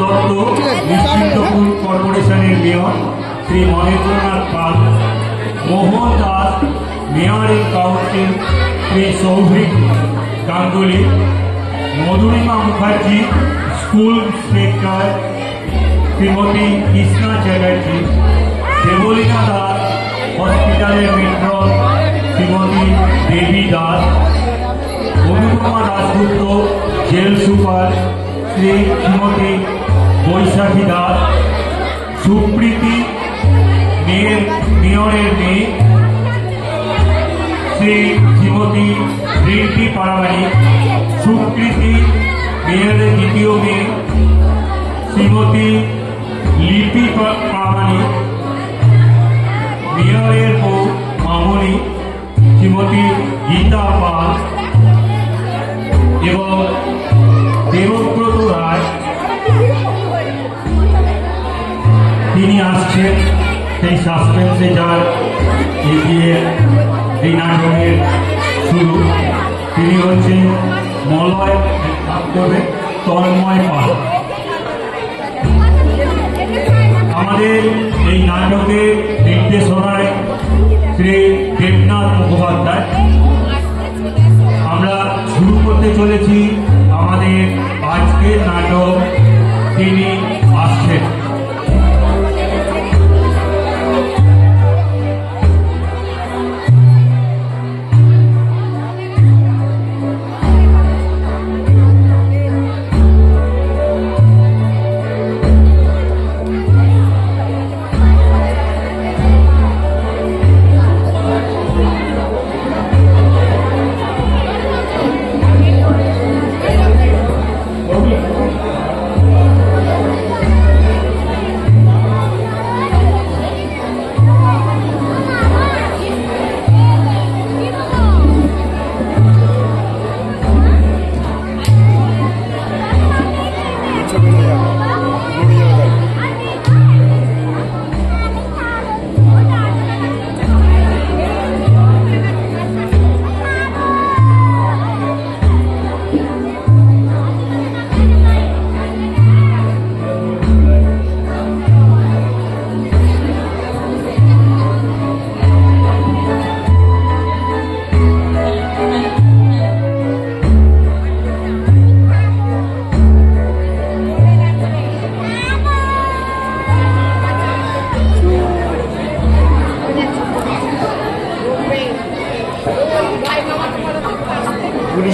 দত্ত নিশ্চিন্তপুর কর্পোরেশনের mayor Shri Mahendranath Pal, Mohan Das mayor in council Shri Souvik Ganguly, Madhurima Mukherjee school inspector Shrimati Krishna Chatterjee, Debleena Das হসপিটালের matron Shrimati Debi Das, Anupama Dasgupta jail super Shrimati Baishakhi Das, Supriti মেয়রের মেয়ে শ্রীমতী রিন্টি পারামানিক, সুপ্রীতি মেয়রের দ্বিতীয় মেয়ে শ্রীমতী লিপি পারামানিক, মেয়রের বউ মামনি শ্রীমতী গীতা পাল এবং দেবব্রত রায় তিনি আসছেন সেই সাসপেন্সে যার এগিয়ে এই নাটকের শুরু। তিনি হচ্ছেন মলয় তন্ময় পাল। আমাদের এই নাটকের নির্দেশনায় শ্রী দেবনাথ মুখোপাধ্যায়। আমরা শুরু করতে চলেছি আমাদের আজকের নাটক তিনি আসছেন।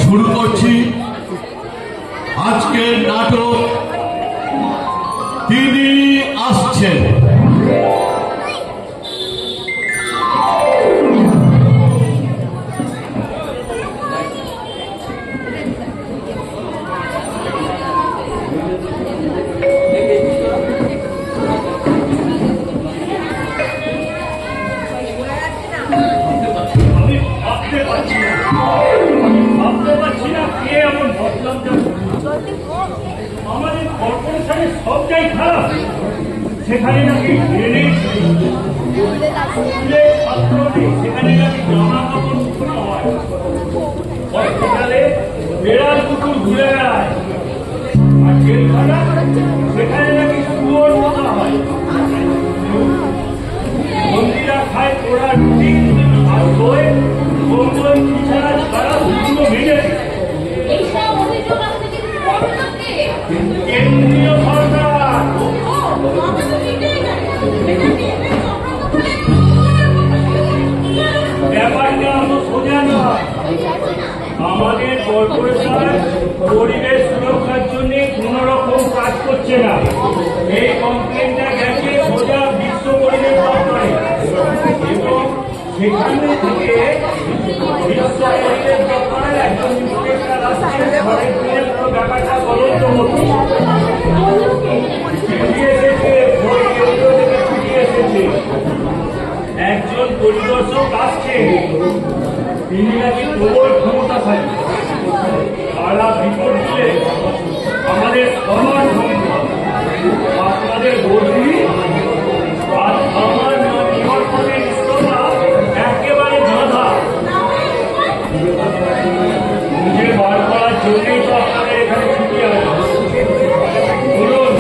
শুরু করছি আজকের নাটক তিনি আসছেন। আমাদের কর্পোরেশনের সবটাই খারাপ, সেখানে নাকি সেখানে নাকি জামা কাপড় শুকনো হয়, হসপিটালে বেড়াল কুকুর ঘুরে বেড়ায়, আর জেলখানা সেখানে নাকি শুয়োর পোষা হয়, মন্দিরা খায় পোড়া রুটি আর দই, কম্বল বিছানা ছাড়া দুটো মেনে কেন্দ্রীয় সরকার। ব্যাপারটা এত সোজা নয়। আমাদের কর্পোরেশন পরিবেশ সুরক্ষার জন্য কোন রকম কাজ করছে না। এই কমপ্লেনটা গেছে সোজা বিশ্ব পরিবেশ দপ্তরে এবং সেখান থেকে বিশ্ব পরিবেশ দপ্তরের একজন ইন্সপেক্টর আসছে ঘরের দিনের পুরো ব্যাপারটা তদন্ত করতে এসেছে। একজন পরিদর্শক আসছে, তিনি নাকি প্রবল ক্ষমতাশালী, তারা রিপোর্ট দিলে আমাদের সমান আপনাদের বদলি আর আমার নিবর্তনের স্তরা একেবারে বাধা। নিজে বার করার জন্যই তো আপনাদের এখানে ছুটি আছে। বলুন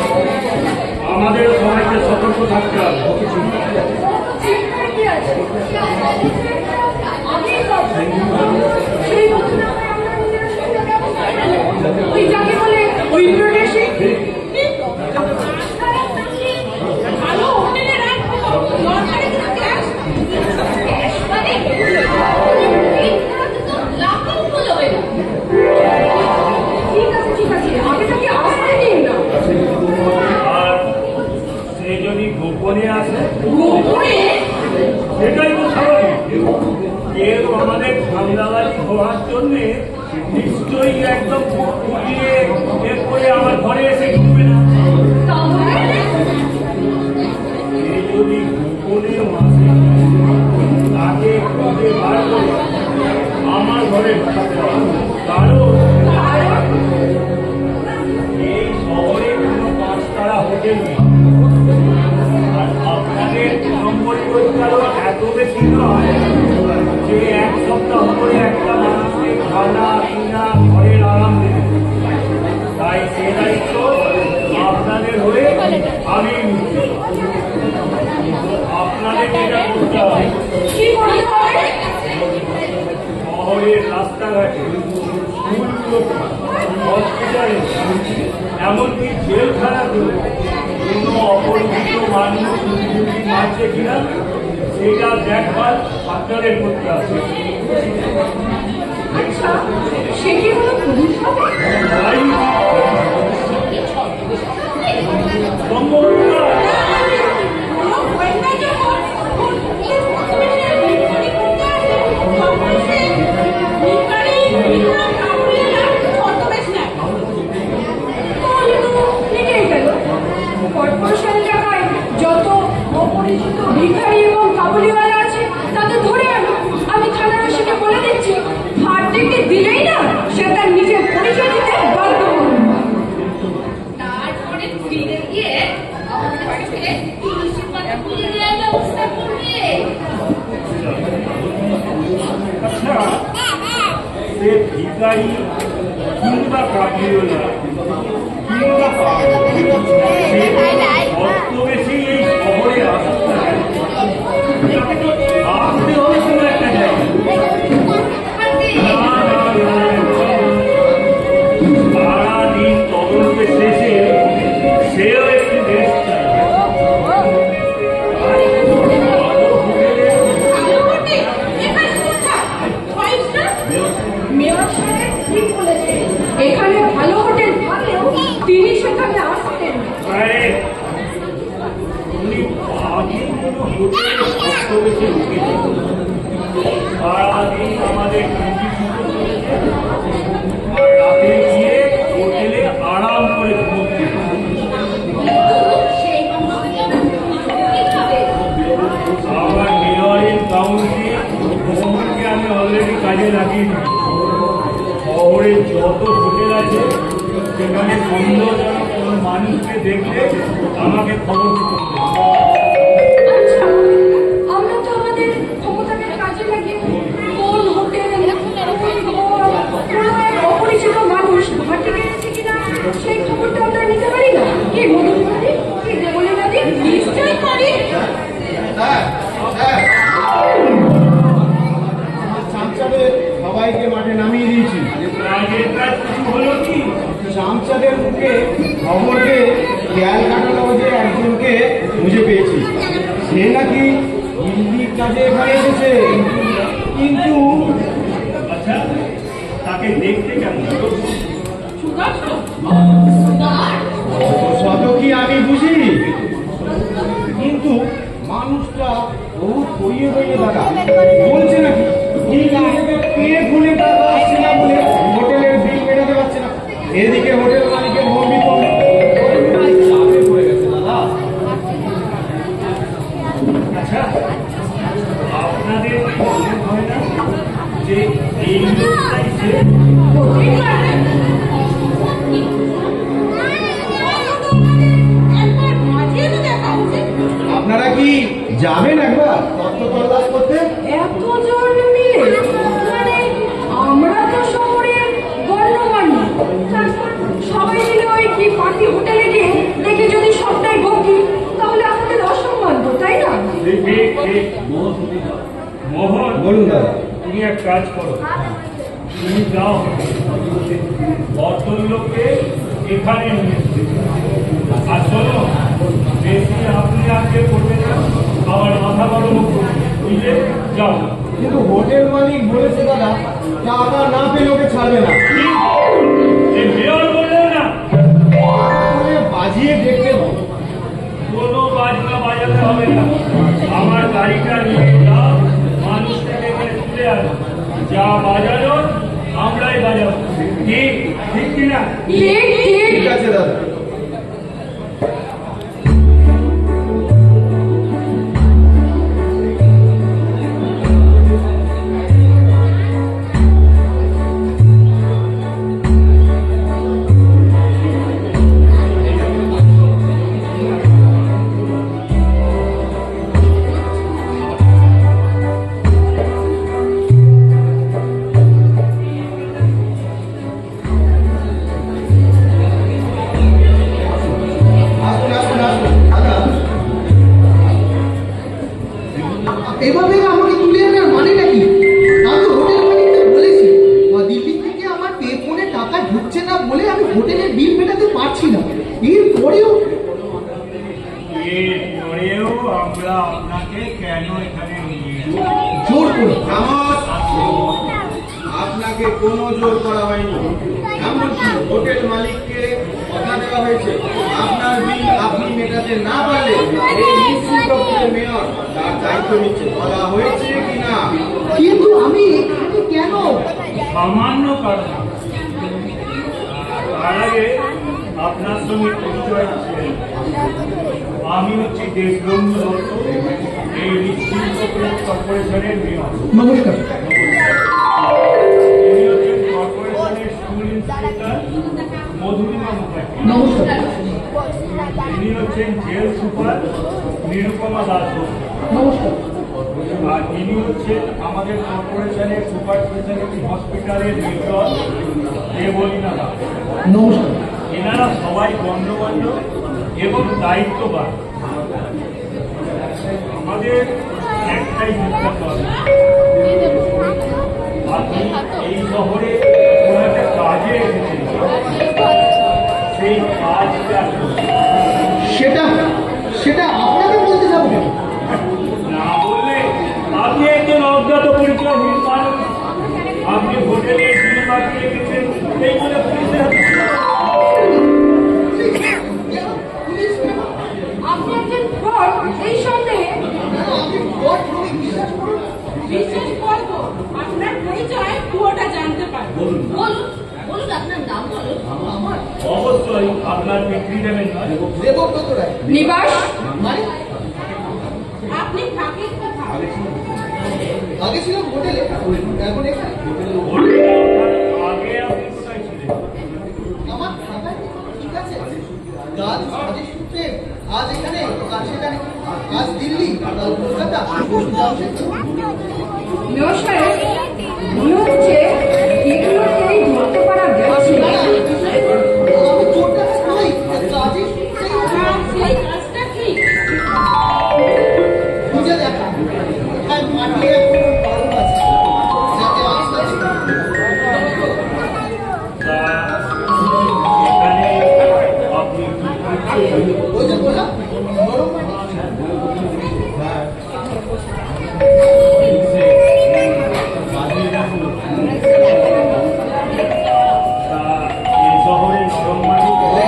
জেলখানা কোনো অপরিচিত মানুষ মারছে কিনা সেটা দেখবার আপনাদের করতে আছে। আচ্ছা, সে কি কোনো পুলিশ হবে? কর্পোরেশন এলাকায় যত অপরিচিত ভিখারি এবং কাবুলিওয়ালা আছে তাদের ধরে আনো। আমি থানার ওসিকে বলে দিচ্ছি, হাত ডেকে দিলেই না সে তার নিজের পরিচয় দিতে বাধ্য হবে। তারপরে ফিরে গিয়ে আমাদের বাড়িতে তুলসী পাতা ফুল দেওয়ার ব্যবস্থা করবে। আচ্ছা, সে ভিখারি কিংবা কাবুলিওয়ালা অত বেশি এই শহরে আসতে হবে কোনো একটা জায়গায়। সারাদিন তদন্তের শেষে সেও একটু রেস্ট চাই। মেয়র সাহেব ঠিক বলেছে, এখানে ভালো হোটেল থাকলেও তিনি সেখানে আসতেন। উনি আগে কোনো হোটেলে অত বেশি ঢুকেছেন। সারাদিন আমাদের রাতে গিয়ে হোটেলে আরাম করে ঘুমোতে। আমার মেয়রের কাউন্সিল ভ্রমণকে আমি অলরেডি কাজে লাগিয়ে দিই। শহরে যত হোটেল আছে সেখানে সন্দেহজনক কোনো মানুষকে দেখলে আমাকে খবর দিতে হবে। আচ্ছা, আমরা তো আমাদের ক্ষমতাকে কাজে লাগিয়ে কোন হোটেলে অপরিচিত মানুষ ঘাটে গেছে কিনা সেই খবরটা আমরা নিতে পারি না? কি মধুর নদী, কি দেবলী নদী, নিশ্চয় পারি। সবাইকে মাঠে নামিয়ে দিয়েছি। কাজের কাজ কিছু হলো কি? চামচাদের মুখে খবরকে খেয়াল কাটানো যে একজনকে খুঁজে পেয়েছি, সে নাকি দিল্লির কাজে এখানে এসেছে। কিন্তু আচ্ছা, তাকে দেখতে কেমন? শত কি আমি বুঝি, কিন্তু মানুষটা বহু বইয়ে বইয়ে দাদা বলছে নাকি পেয়ে ভুলে টাকা আসছে না বলে হোটেলের বিল মেটাতে পারছে না। এদিকে হোটেল মালিকের বন্দি চাপে পড়ে গেছে দাদা। আচ্ছা, আপনাদের মনে হয় না যে এই লোকটাই যে আপনারা কি যাবেন একবার তত্ত্ব তল্লাশ করতে? এতজন মিলে মানে আমরা তো শহরের গণ্যমান্য, তারপর সবাই মিলে ওই কি পার্টি হোটেলে গিয়ে দেখে যদি সবটাই ভোগি তাহলে আমাদের অসম্মান তো, তাই না? মোহন, বলুন দাদা। তুমি এক কাজ করো, তুমি যাও ভদ্রলোককে এখানে নিয়ে এসো। আর শোনো, বেশি আপনি আজকে করবে না, আবার মাথা গরম বুঝলে, যাও। কিন্তু হোটেল মালিক বলেছে দাদা টাকা না পেলে ওকে ছাড়বে না। মেয়র বললেও না বাজিয়ে দেখতে হবে। কোনো বাজনা বাজাতে হবে না, আমার গাড়িটা নিয়ে যাও, মানুষটাকে এখানে তুলে আসো, যা বাজানোর আমরাই বাজাবো। ঠিক ঠিক কিনা? ঠিক আছে দাদা। পরেও এর পরেও আমরা আপনাকে কেন এখানে নিয়ে জোর করে আপনাকে কোনো জোর করা হয়নি। এমনকি হোটেল মালিককে কথা দেওয়া হয়েছে আপনার বিল আপনি মেটাতে না পারলে এই নিশ্চিন্তপুরের মেয়র তার দায়িত্ব নিচ্ছে। বলা হয়েছে কিনা? কিন্তু আমি এখানে কেন? সামান্য কারণ। তার আগে আপনার সঙ্গে পরিচয় ছিলেন। আমি হচ্ছি দেশবন্ধু দত্ত, এই নিশ্চিন্তপুর কর্পোরেশনের মেয়র। নমস্কার। ইনি হচ্ছেন কর্পোরেশনের স্কুল ইন্সপেক্টর মধুরিমা মুখার্জি। নমস্কার। ইনি হচ্ছেন জেল সুপার নিরুপমা দাস। নমস্কার। আর ইনি হচ্ছেন আমাদের কর্পোরেশনের সুপার স্পেশালিটি হসপিটালের নির্দেশক দেবলীনা দাস। নমস্কার। এনারা সবাই গণ্যমান্য এবং দায়িত্ববান। আমাদের একটাই জিজ্ঞাসা হবে, আপনি এই শহরে কোন একটা কাজে এসেছেন, সেই কাজটা সেটা সেটা আপনাকে বলতে যাবো কেন? না বললে আপনি একজন অজ্ঞাত পরিচয়হীন মানুষ। আপনি হোটেলে বিল বাড়িয়ে গেছেন এই বলে পুলিশের হাতে আপনি একজন ফ্রড এই সন্দেহে বিশেষ করবো আপনার পরিচয় পুরোটা জানতে পারবো। বলুন বলুন আপনার নাম বলুন। অবশ্যই আপনার বিক্রি দেবেন না। দেবব্রত রায়। নিবাস মানে আপনি থাকেন কোথায়? আগে ছিলাম হোটেলে, এখন এখানে। আগে আপনি কোথায় ছিলেন? আমার থাকার কি কোনো ঠিক আছে? কাজ কাজের সূত্রে আজ এখানে, কাজ সেখানে, আজ দিল্লি, কাল কলকাতা, মেয়র সাহেব, মনে হচ্ছে এগুলোতেই ধরতে পারা গেছে। আমি চোরটা নই, কাজের সূত্রেই আর সেই কাজটা কি? খুঁজে দেখা কোথায় মাটি এখন বালু আছে, যাতে আস্তে আস্তে তা এখানে আপনি কি করছেন? ওই যে বললাম নরম মাটি। তা এই শহরে নরম মাটি করে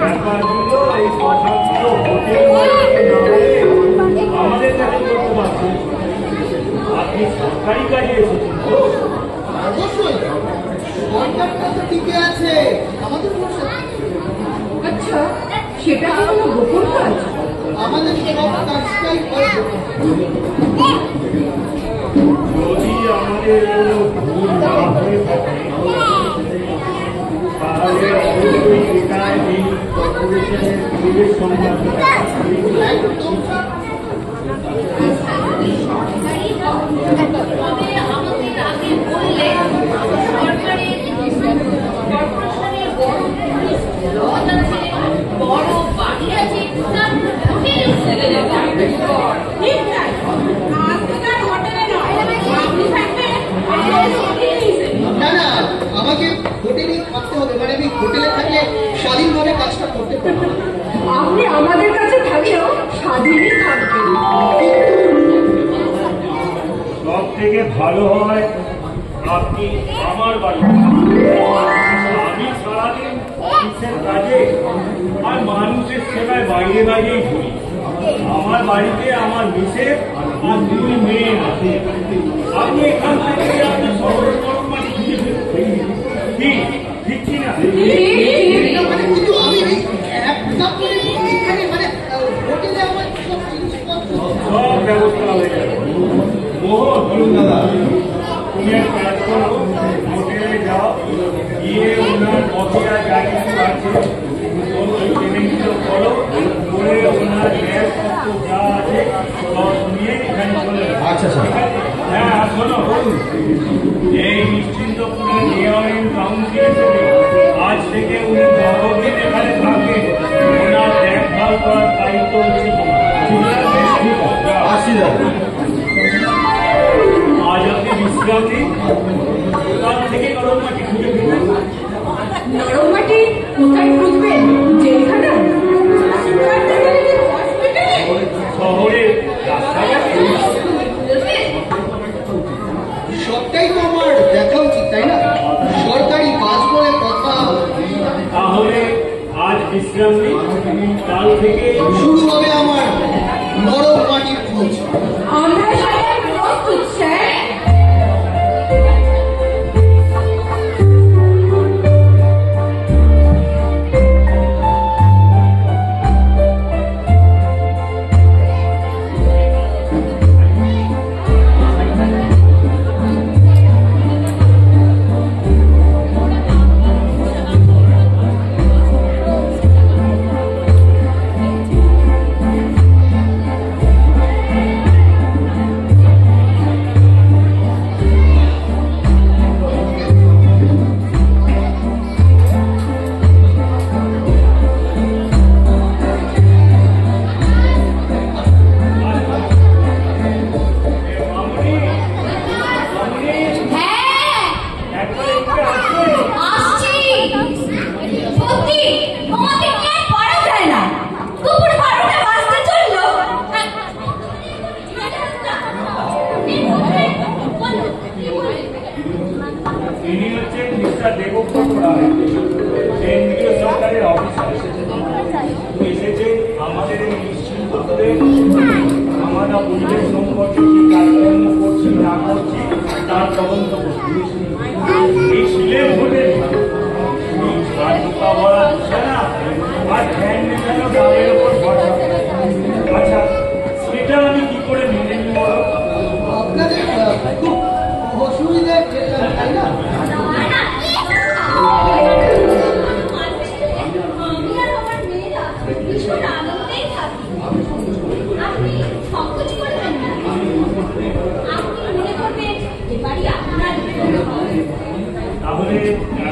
ব্যাপারগুলো এই কথাগুলো হোটেল মালিককে না বলে আমাদের কাছে করতে পারছেন। আপনি সরকারি কাজে এসেছেন তো? অবশ্যই কন্ট্রাক্টটা তো ঠিকই আছে, আমাদের আচ্ছা, সেটা কি কোনো গোপন কাজ? আমাদের সব কাজটাই হয়। যদি আমাদের কোনো ভুল না হয়ে থাকে তাহলে অবশ্যই এটা এই কর্পোরেশনের পরিবেশ সংক্রান্ত তবে আমাদের আগে বললে সরকারি কর্পোরেশনের বড় পুলিশ রথ আছে, বড় বাড়ি আছে, তার হোটেলে চলে যাবে। ঠিক তাই, আজ থেকে আর হোটেলে নয়, আপনি থাকবেন আমাদের হোটেলে হিসেবে। না না, আমাকে হোটেলেই থাকতে হবে, মানে আমি হোটেলে থাকলে স্বাধীনভাবে কাজটা করতে পারবো। আপনি আমাদের কাছে থাকলেও স্বাধীনই থাকবেন। সব থেকে ভালো হয় আপনি আমার বাড়ি। আমি সারাদিন অফিসের কাজে আর মানুষের সেবায় বাইরে বাইরেই ঘুরি। আমার বাড়িতে আমার মিসেস আর 2 মেয়ে আছে। আপনি এখান থেকে আপনার শহরের নরম মাটি খুঁজে ফেলুন। ঠিক কি না? মানে কিন্তু আমি একটা করে এখানে মানে হোটেলে আমার সব জিনিসপত্র সব ব্যবস্থা হয়ে যাবে। মোহন, বলুন দাদা, তুমি এক কাজ করো, হোটেলে যাও, গিয়ে ওনার বকেয়া যা কিছু আছে ওই পেমেন্টগুলো করো, করে ওনার ল্যাপটপ যা আছে সব নিয়ে এখানে চলে যাও। আচ্ছা স্যার। ঠিক আছে? হ্যাঁ, আর শোনো, এই নিশ্চিন্তপুরের মেয়র কাউন্সিল হিসেবে আজ থেকে উনি 10 দিন এখানে থাকবেন। ওনার দেখভাল করার দায়িত্ব হচ্ছে তোমার। ঠিক আছে? আসি দাদা। আজ আপনি বিশ্রাম নিন। কোথায় খুঁজবেন? জেলখানায়? শহরে রাস্তাঘাটে সবটাই তো আমার দেখা উচিত, তাই না? সরকারি কাজ বলে কথা। তাহলে আজ বিশ্রাম নিই, কাল থেকে শুরু হবে আমার নরম মাটির খোঁজ। আমরা সবাই প্রস্তুত স্যার।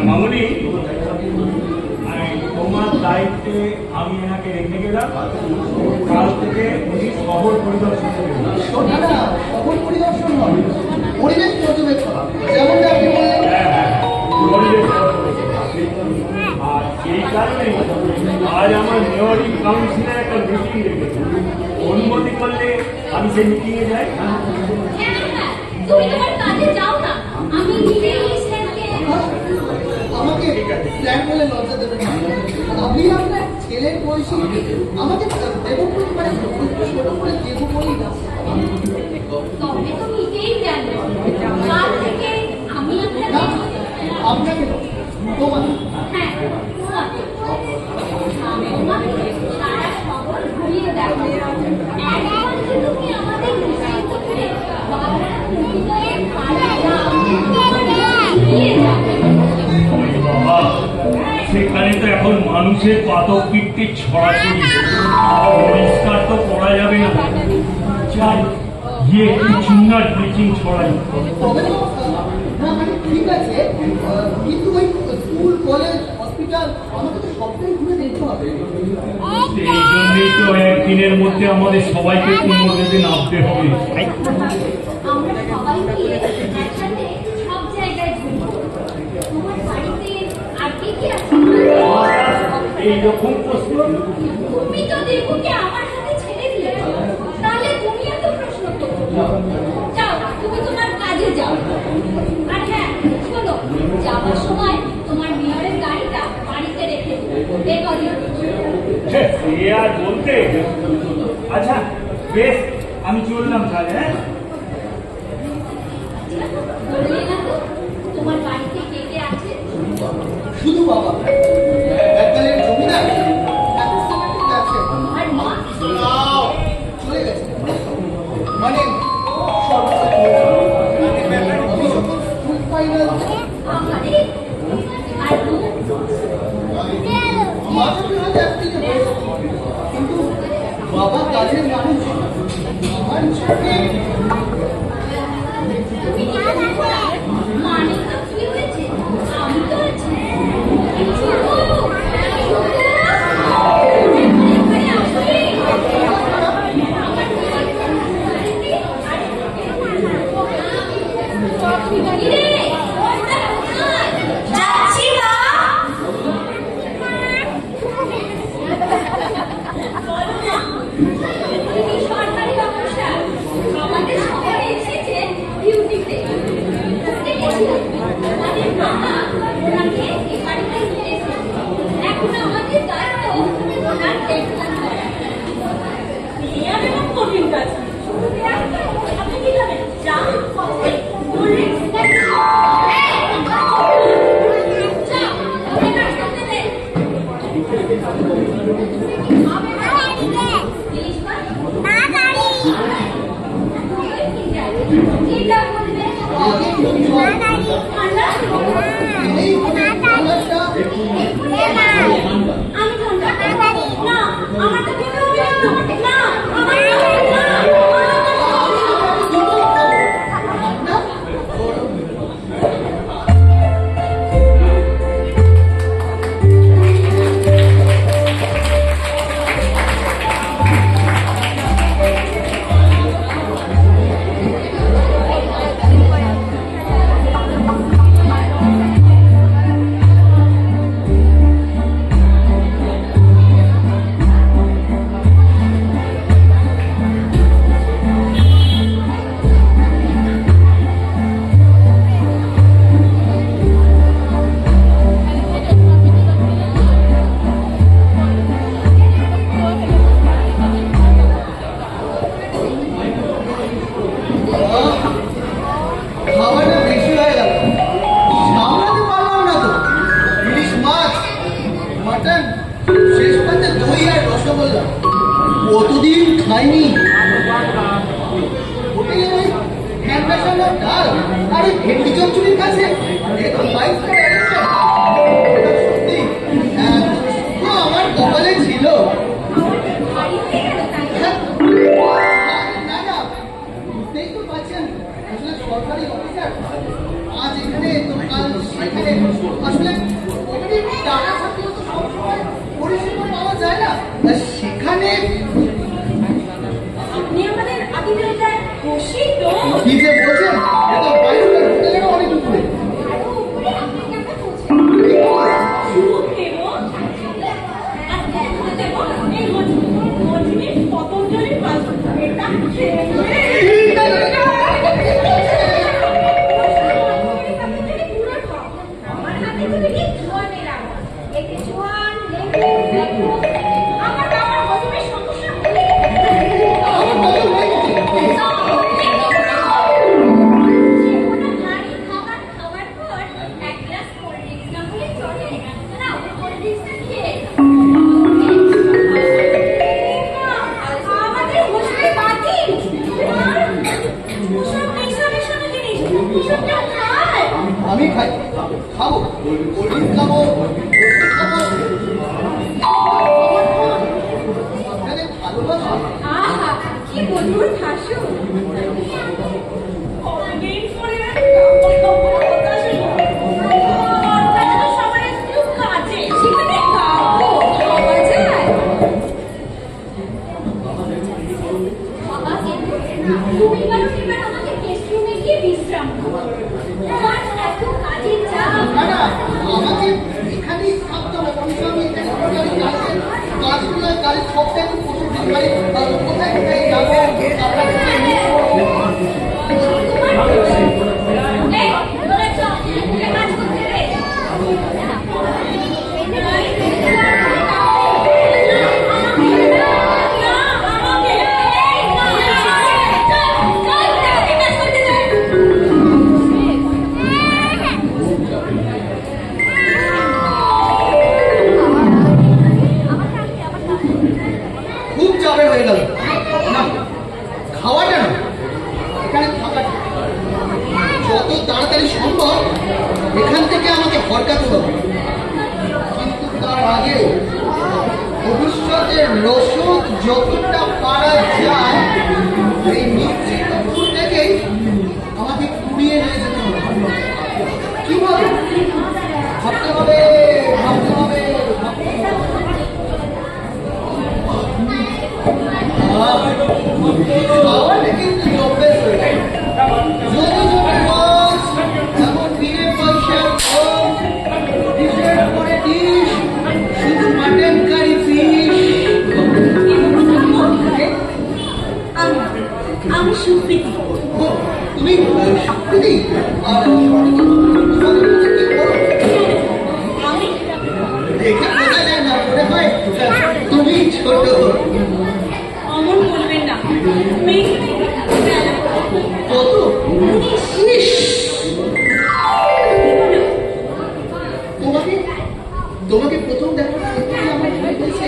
মামুনি, তোমার দায়িত্বে আমি এনাকে রেখে গেলাম। কাল থেকে উনি শহর পরিদর্শন করবেন। শহর পরিদর্শন নয়, পরিবেশ পর্যবেক্ষণ, যেমনটা আপনি বললেন। আর এই কারণে আজ আমার মেয়রিং কাউন্সিলের একটা মিটিং রেখেছি। অনুমতি করলে আমি সেই মিটিংয়ে যাই। তুমি তোমার কাজে যাও না, আমি নিজেই আমাকে প্ল্যান বলে লজ্জা দেবেন না। আমি আপনার ছেলের বয়সী, আমাকে দেবো মানে ছোট করে দেবো বলেই না। তবে তো নিজেই জানো, কাল থেকে আমি আপনাকে তোমার হ্যাঁ তোমাকে সারা শহর ঘুরিয়ে দেখো। একবার তুমি আমাদের নিশ্চিত করে বাবা, সেখানে তো এখন মানুষের পাতক কীর্তি ছড়াছড়ি, পরিষ্কার তো করা যাবে না। চাই গিয়ে একটু চুনার ব্লিচিং ছড়াই। তবে তো না মানে ঠিক আছে, কিন্তু ওই স্কুল কলেজ হসপিটাল আমাকে তো সবটাই ঘুরে দেখতে হবে। এই জন্যই তো একদিনের মধ্যে আমাদের সবাইকে কুমোরেতে নামতে হবে। আমরা সবাই মিলে একসাথে সব জায়গায় ঘুরবো। তোমার বাড়িতে আর কি কি আছে? এইরকম প্রশ্ন তুমি তো দীপুকে আমার সাথে ছেড়ে দিলে, তাহলে তুমি এত প্রশ্ন করো। যাও, তুমি তোমার কাজে যাও। আর হ্যাঁ শোনো, যাওয়ার সময় তোমার মেয়রের গাড়িটা বাড়িতে রেখে দেবো। সে আর বলতে। আচ্ছা বেশ, আমি চললাম তাহলে। হ্যাঁ, বললে না তো তোমার বাড়িতে কে কে আছে? শুধু বাবা, এককালের জমিদার, এখন সিমেন্টের আছে। আর মা? চলে গেছে, মানে ফাইনাল। আহারে, আর তুমি? মাথাতে হয়তো একদিকে বসে, কিন্তু বাবা কাজের মানুষ, আমার চোখে তুমি কিছু দেখো না? মানে তো কি হয়েছে? আমি তো আছি। যাচ্ছি মা। ডাল আরে ভেন্ডি চচ্চড়ির কাছে একদম 5 স্টার অ্যারেঞ্জমেন্ট। সত্যি আমার কপালে ছিল। না না বুঝতেই তো পারছেন আসলে সরকারি অফিসার আজ এখানে তো কাল সেখানে আসলে ওখানে টাকা থাকলেও তো সবসময় পরিষেবা পাওয়া যায় না সেখানে আপনি আমাদের আদিবাসীদের খুশি তো? কি যে বলছেন এত 5 স্টার হোটেলেরও অনেক উপরে। আমি খাই খাবো কোল্ড খাবো আপনাদের ভালোবাসা আহা কি মধুর হাসু। না না আমাকে এখানেই থাকতে হবে কিন্তু আমি এখানে কাজগুলো কাজ সবটা একটু প্রচুর মানে কোথায় কোথায় যাবো খুব চাপে হয়ে গেল না খাওয়াটা না এখানে থাকাটা যত তাড়াতাড়ি সম্ভব এখান থেকে আমাকে হরকাতে হবে কিন্তু তার আগে ভবিষ্যতের রসদ যতটা পারা যায় এই মিত্রিপুর থেকেই আমাকে কুড়িয়ে নিয়ে যেতে হবে কিভাবে ভাবতে হবে ভাবতে হবে খাওয়াটা কিন্তু অভ্যেস হয়ে যায় যদি রোজ এমন দিয়ে পয়সার কম ডিশের পরে ডিশ শুধু মাটন কারি ফিশ আমি সুপ্রীতি। তুমি সুপ্রীতি আর কি করো আমি দেখে বোঝা যায় না মনে হয় তুমি ছোট অমন বলবেন না। কত ইস তোমাকে তোমাকে প্রথম দেখা সত্যি আমার মনে হয়েছে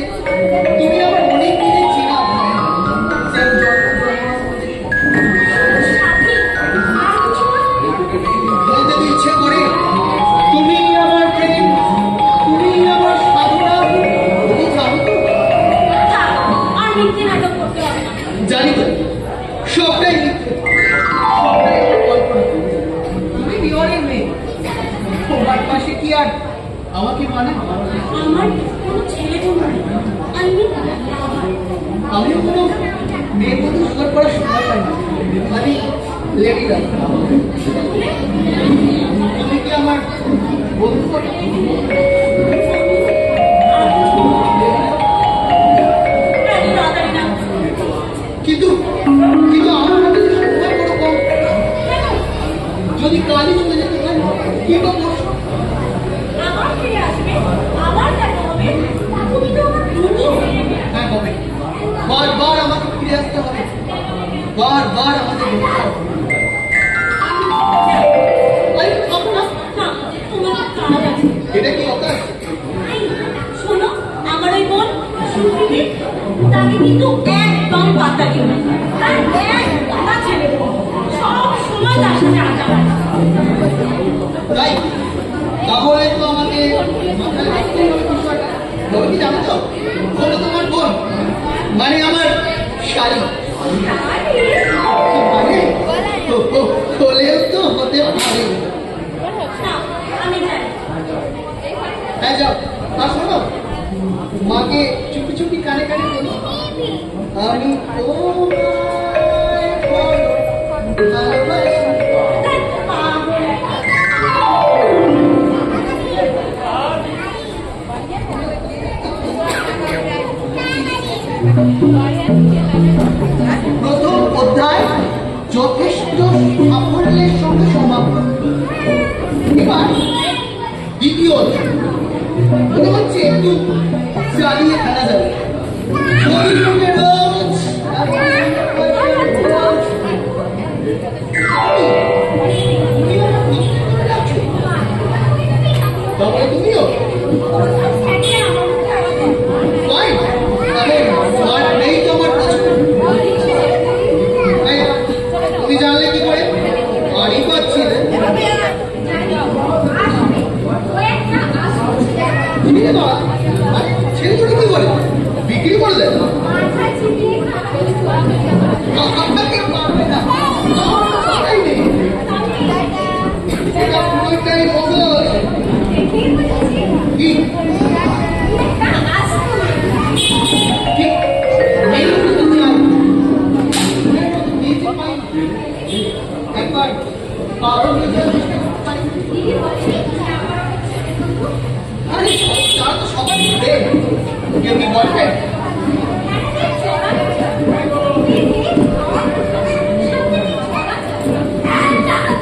তুমি আমার অনেক দিনের চেনা বলতে তো ইচ্ছে করে তুমি আমার প্রেম তুমি আমার সাধনা তুমি জানো তো আর মিথ্যে নাটক করতে হবে না। জানি তো সবটাই মিথ্যে সবটাই আমার কল্পনা তুমি বিয়রের মেয়ে তোমার পাশে কি আর আমাকে মানে আমার কোনো ছেলে বন্ধু নেই। আমিও কোনো মেয়ের মতো সুগার করার সময় পাই না আমি লেডিরা তুমি কি আমার বন্ধু করো কিন্তু কিন্তু আমার হাতে তো সময় বড় কম যদি কালই চলে যেতে হয় কিংবা পরশু আমার ফিরে আসবে, আবার দেখা হবে, তুমি তো আমার ধনী হয়ে যাবে। হ্যাঁ হবে বারবার আমাকে ফিরে আসতে হবে বারবার আমাকে যেতে হবে আরে থামো না না, তোমার কাজ আছে। এটা কি অকাজ এই, শোনো, আমার ওই বোন সুপ্রীতি, তাকে কিন্তু একদম পাত্তা দিও না। আর একদম ছেড়ে দেবো। সব সময় তার সাথে আড্ডা মারি। তাই তাহলে তো আমাকে মাথায় রাখতে হবে বিষয়টা। তবে কি জানো তো, বলো তোমার বোন, মানে আমার শালী। মানে হলেও তো হতে পারে। না, আমি যাই। হ্যাঁ যাও। আর শোনো, মাকে চুপি চুপি কানে কানে বলো, আমি প্রথম অধ্যায় যথেষ্ট সাফল্যের সঙ্গে সমাপ্ত। এবার দ্বিতীয় অধ্যায় মনে হচ্ছে একটু চালিয়ে ফেলা যাবে। তারপরে তুমিও নেই তো আমার পছন্দ। তুমি জানলে কি করে? বাড়ি পাচ্ছি ছেলে দুটো কি করে বিক্রি করলে? আপনাকে পারবে না, এটা পুরোটাই বদল। কি একবার আরে তারা তো সবাই কেউ কি বলবেন?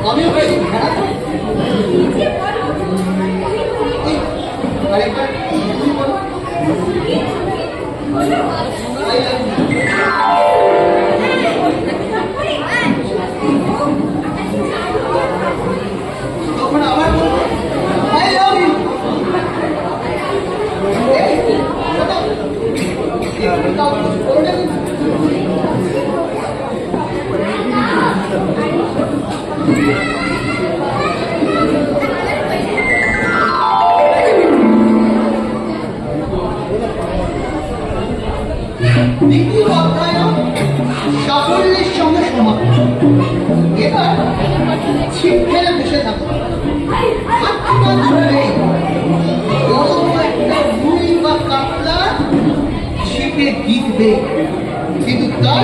আমিও হয়েছি আরেকবার তখন আবার I love you. দ্বিতীয় অধ্যায় সাফল্যের সঙ্গে সমাপ্ত। এবার ছিপ ফেলে বসে থাকো। একটা রুই বা কাতলা ছিপে জিতবে, কিন্তু তার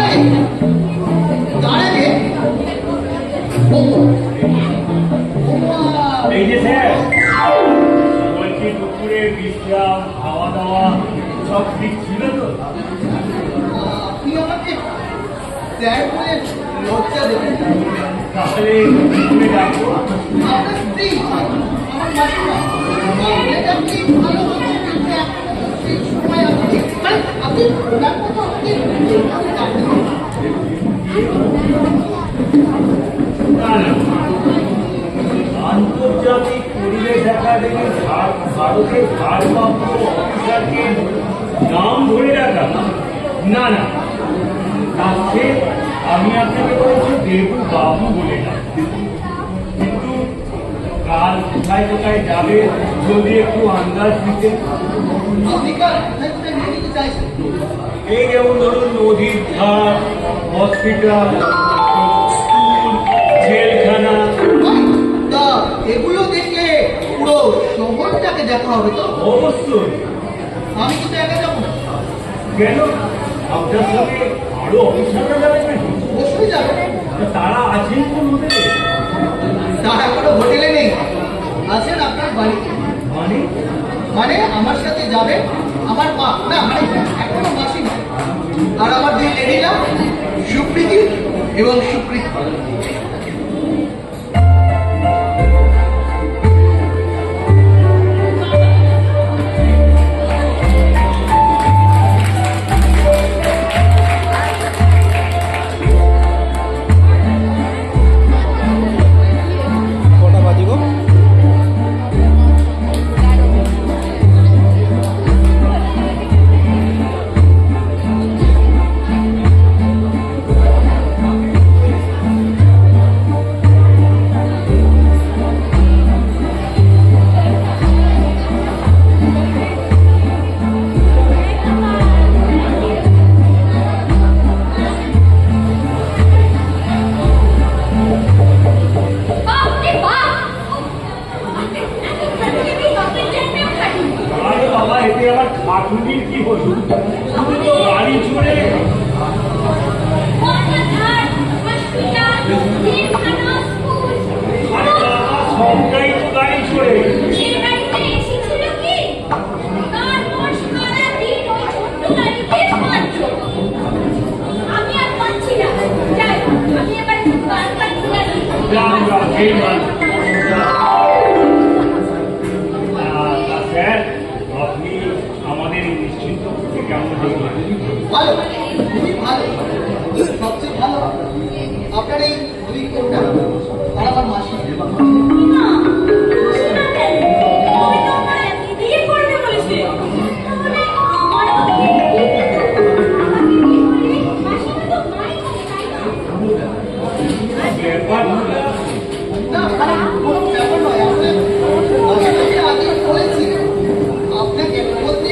আগে এই যে স্যার বলছি, দুপুরে বিশ্রাম খাওয়া দাওয়া সব ঠিক ছিল তো? আপনি আমাকে স্যার বলে লজ্জা দেবেন। তাহলে তুমি ডাকবো। আপনার স্ত্রী আমার মাসিমা, আপনি ভালোবাসেন, সেই সময় আপনি ডাকবো তো আপনি আন্তর্জাতিক পরিবেশ একাডেমি ভারতের ভারপ্রাপ্ত অফিসারকে নাম ধরে রাখা? না না, তাকে আমি আপনাকে বলেছি দেবু বাবু বলে না। কিন্তু কাল কোথায় কোথায় যাবে যদি একটু আন্দাজ দিতে। আপনি কাল কোথায় কোথায় নিয়ে যেতে চাইছেন? এই যেমন ধরুন নদীর ধার, হসপিটাল, স্কুল, জেলখানা। তা এগুলো দেখলে পুরো শহরটাকে দেখা হবে তো? অবশ্যই। আমি কিন্তু একা যাবো না। কেন, আপনার সঙ্গে আরো অফিসাররা যাবেন নাকি? অবশ্যই যাবে। তারা আছেন কোন হোটেলে? তারা কোনো হোটেলে নেই, আছেন আপনার বাড়িতে। মানে মানে আমার সাথে যাবে আমার মা, না মানে এখনো মাসিমা, আর আমার দুই লেডিরা সুপ্রীতি এবং সুপ্রীতি। তুমি কি হলো? তুমি তো গাড়ি ছুড়ে সবটাই তো গাড়ি ছুড়ে। স্যার, আপনি আমাদের এই নিশ্চিন্ত কেমন দেখলেন? ভালো, খুবই ভালো। সবচেয়ে ভালো আপনার এই দুই কন্যা আর আমার মাসি। না, কোনো ব্যাপার নয়। আসলে আমি আগেই বলেছি, আপনাকে বলতে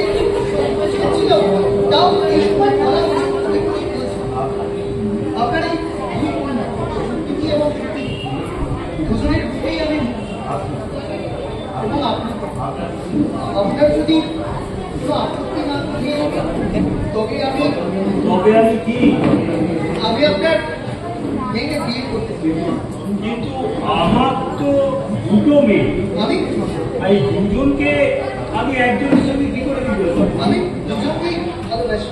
ছিল, তাও এই সময় বলা আপনার এই দুই কন্যা সুপ্রীতি এবং সুপ্রীতি দুজনের রূপেই আমি এবং আপনার যদি কোনো আপত্তি না থাকে তবে আমি কি আমি আপনার মেয়েকে বিয়ে করতে চাই। কিন্তু আমার তো দুটো মেয়ে, আমি এই দুজনকে আমি একজনের সঙ্গে কি করে দিতে পারবো? আমি দুজনকেই ভালোবাসি।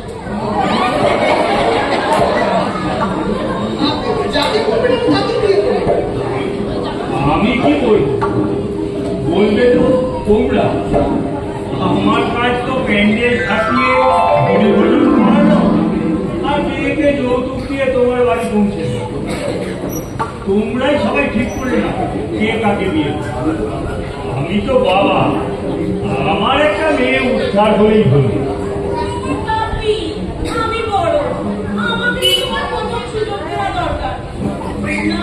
আপনি যাকে করবেন তাকে বিয়ে করবেন। আমি কি বলবো? বলবে তো তোমরা। আমার কাজ তো প্যান্ডেল খাটিয়ে বিনোদন করানো আর মেয়েকে যৌতুক দিয়ে তোমার বাড়ি পৌঁছে দাও। তোমরাই সবাই ঠিক করলে না কে কাকে বিয়ে করবে। আমি তো বাবা, আমার একটা মেয়ে উদ্ধার হলেই হলো। আমি বড়, আমাকে তোমার প্রথম সুযোগ দেওয়া দরকার।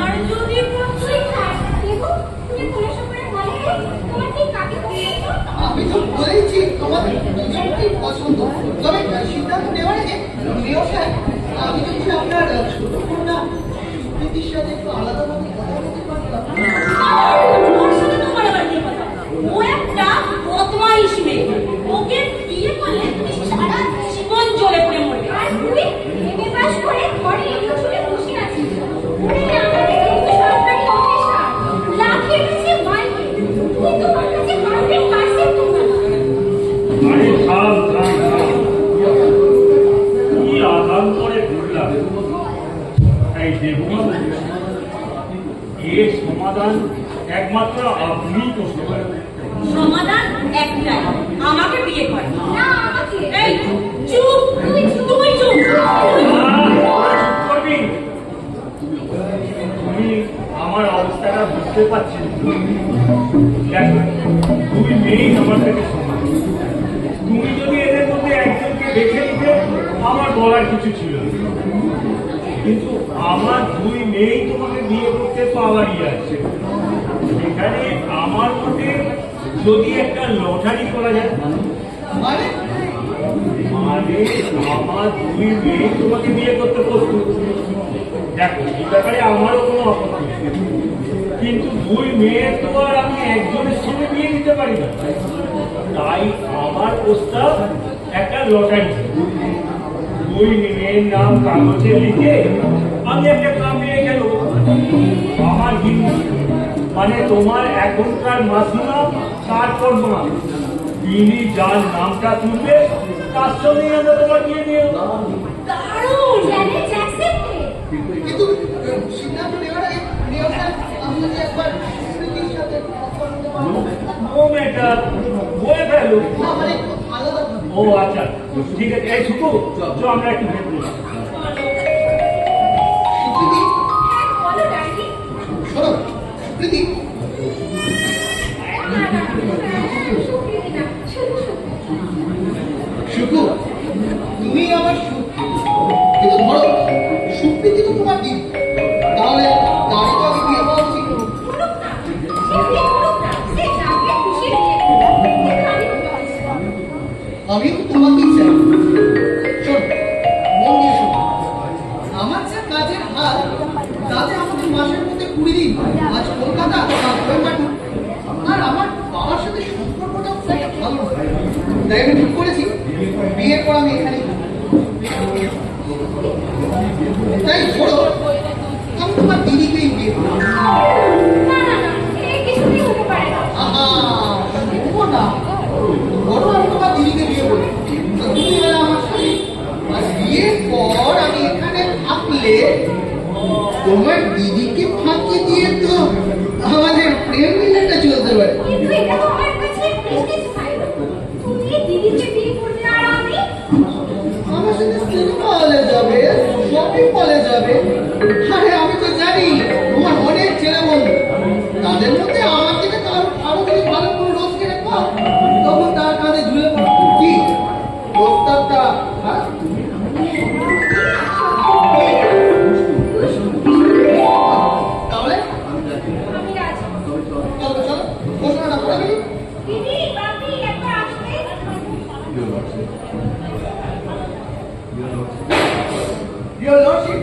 আর যদি প্রশ্রয় খায়, দেখো তুমি পুলিশ করে বলে তোমার ঠিক কাকে পছন্দ? আমি তো বলেইছি তোমাদের দুজনকেই পছন্দ। তবে সিদ্ধান্ত নেওয়ার আগে মেয় সাহেব, আমি যদি আপনার ছোট কন্যা সুপ্রীতির সাথে একটু আলাদাভাবে কথা বলতে পারতাম। ওর সাথে তোমার আবার কি কথা? ও একটা বদমাইশ মেয়ে। ওকে বিয়ে করলে তুমি সারা জীবন জ্বলে পড়ে মরবে। আর তুমি এমএ পাস করে ঘরে এগুলো শুনে বসে আছিস। ওরে আমাদের কিন্তু সরকারি অফিসার, লাখের কাছে মাইকে, তুই তোমার কাছে 100% তোমার। আরে থাম থাম থাম, কি আধান করে ঘুরলাম। এই দেববাবু, এর সমাধান একমাত্র আপনিই করতে পারেন। সমাধান একটাই, আমাকে বিয়ে কর। না আমাকে। এই চুপ, তুই চুপ। করবি? তুমি আমার অবস্থাটা বুঝতে পারছি। দেখো, তুমি মেয়েই আমার কাছে সমান। তুমি যদি এদের মধ্যে একজনকে বেছে নিতে, আমার বলার কিছু ছিল না। কিন্তু আমার দুই মেয়েই তোমাকে বিয়ে করতে পাওয়ারই আছে। এখানে আমার মতে যদি একটা লটারি করা যায়, মানে মানে আমার দুই মেয়ে তোমাকে বিয়ে করতে প্রস্তুত। দেখো, এই ব্যাপারে আমারও কোনো আপত্তি নেই। কিন্তু দুই মেয়ে তো আর আমি একজনের সঙ্গে বিয়ে দিতে পারি না। তাই আমার প্রস্তাব একটা লটারি। দুই মেয়ের নাম কাগজে লিখে আমি একটা কামড়িয়ে গেল। আমার হিন্দু মানে তোমার এখনকার মাসিমা, তারপর মা, তিনি যার নামটা তুলবে তার সঙ্গেই আমরা তোমার বিয়ে দিয়ে দেবো। দারুণ, চ্যালেঞ্জ অ্যাকসেপ্টেড। কিন্তু সিদ্ধান্ত নেওয়ার আগে মেয় সাহেব, আমি যদি একবার সুপ্রীতির সাথে কথা বলতে পারবো। ও মেয়েটা বলে ফেলো। না মানে একটু আলাদাভাবে। ও আচ্ছা, ঠিক আছে। এই শুকু, চো আমরা একটু ভেবে নিই। সুপ্রীতি, হ্যাঁ বলো ডার্লিং। শোনো সুপ্রীতি, সুকু, তুমি আমার সুখ। কিন্তু ধরো সুপ্রীতি তো তোমার দিন, তাহলে তারই তো আগে বিয়ে হওয়া উচিত। আমি তো তোমাকেই চাই। শোন, মন দিয়ে শোনো, আমার যা কাজের হাল, তাতে আমাদের মাসের মধ্যে 20 দিন আজ কলকাতা, কাল কোয়েম্বাটুর। আর আমার বাবার সাথে সম্পর্কটাও খুব একটা ভালো নয়। তাই আমি ঠিক করেছি বিয়ের পর আমি এখানে তাই ধরো আমি তোমার দিদিকেই বিয়ে করবো। না না না, এই কিছুতেই হতে পারে না। আহা, শুনবো না। ধরো আমি তোমার দিদিকে বিয়ে করবো, তো তুমি হলে আমার স্বামী। আর বিয়ের পর আমি এখানে থাকলে তোমার দিদিকে ফাঁকি দিয়ে তো আমাদের প্রেম লীলাটা চলতে পারে। কিন্তু এটা তো আমার কাছে প্রেস্টিজ ফাইল। তুমি দিদিকে বিয়ে করবে আর আমি? আমার সাথে সিনেমা হলে যাবে, শপিং মলে যাবে। আরে আমি তো জানি তোমার অনেক ছেলে বন্ধু, তাদের মধ্যে আমার থেকে আরো যদি ভালো করে রোজ কিনে পাও তখন তার কাঁধে ঝুলে পড়ো। কি প্রস্তাবটা? হ্যাঁ তাহলে আমি রাজি। চলো চলো ঘোষণাটা করে ফেলি। দিদি, বাপি, একবার আসবে? Your Lordship,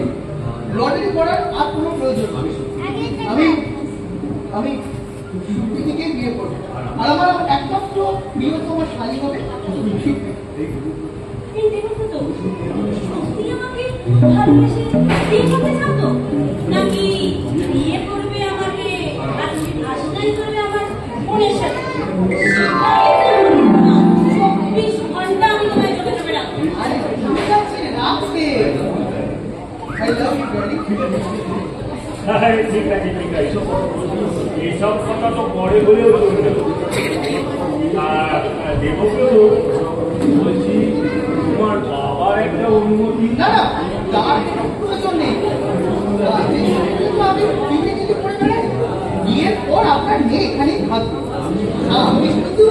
লটারি করার আর কোনো প্রয়োজন নেই। আমি দিদিকে বিয়ে করবো আর আমার একমাত্র প্রিয়তম শালী হবে। এই দেখো তো, তুই আমাকে ভালোবেসে বিয়ে করতে চাও তো? নাকি বিয়ে করবে আমাকে আর তুমি ভাষণাই করবে আমার বোনের সাথে? 24 ঘন্টা আমি তোমায় চোখে চোখে রাখবো। আরে ঠিক আছে, রাখবে। I love you, darling. ঠিক আছে ঠিক আছে, এইসব কথা তো পরে হলেও চলবে। আর দেবব্রত, বলছি তোমার বাবার একটা অনুমতি। না না, তার কোনো প্রয়োজন নেই। আমি বিয়ে করে বেড়াই, বিয়ের পর আপনার মেয়ে এখানেই থাকবে। আমি শুধু